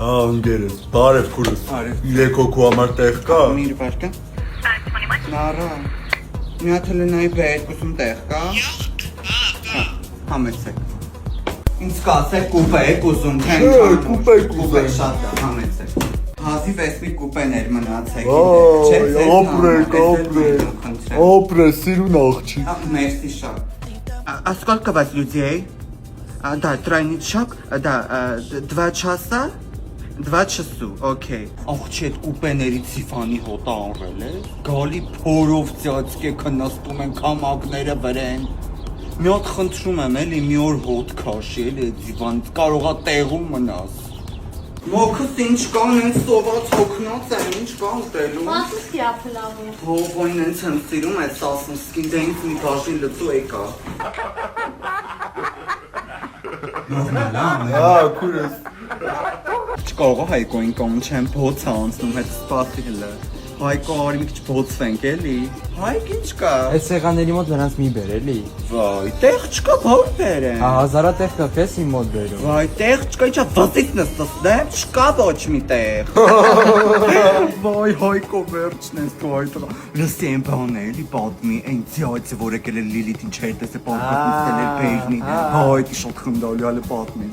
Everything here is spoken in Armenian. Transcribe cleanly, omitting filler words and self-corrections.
Անգերես, բարև քուրս։ Իրեք հոգու համար տեղ կա։ Միր վարկը։ Նարա։ Մի հատ լնայի բերկուսում տեղ կա։ Համեցեք։ Ինձ կասեք կուպե եք ուզում, թե կուպե եք ուզում։ Շատ է, համեցեք։ Հազիվ էսմի կուպեներ մնացեք։ Ապրեք, սիրուն աղջիկ։ Մերսի շատ։ А сколько вас людей? Да, тройничок, да, 2 часа? 2 часу, окей։ Աղջի այդ կուպեներից սիֆանի հոտա անրել է։ Գալի փորով ծածկ է քննստում են քամակները վրեն։ Մի հատ խնդրում եմ էլի մի օր հոտ քաշի էլի այդ դիվանից կարողա տեղում մնաս։ Մոքս ինչ կան, են սոված հոգնած են, ինչ կան ուտելու։ Մասուսկի ապլավը։ Հողոյն ենք եմ սիրում այդ սասուսկին, դե ինձ մի բաժին լծու եկա։ Քուրս։ Չկարողա Հայկոին կանչեմ, փոց է անցնում, հետ սպասի հլը։ Հայկո արի մի քիչ փոցվենք էլի։ Հայկ ինչ կա։ Այս սեղանների մոտ նրանց մի բեր էլի։ Վայ, տեղ չկա, որ բերեմ։ Հազարա տեղ կա, քեզ իմ մոտ բերում։ Վայ, տեղ չկա, ինչա վզից նստեմ, չկա ոչ մի տեղ։ Վայ, Հայկո վերջն ես դու այդ։ Լսի են բան էլի պատմի, այն ձյացը որ եկել է Լիլիթին չեր տեսե պատմել էր բերնի։ Հայ, շատ խնդալի է պատմի։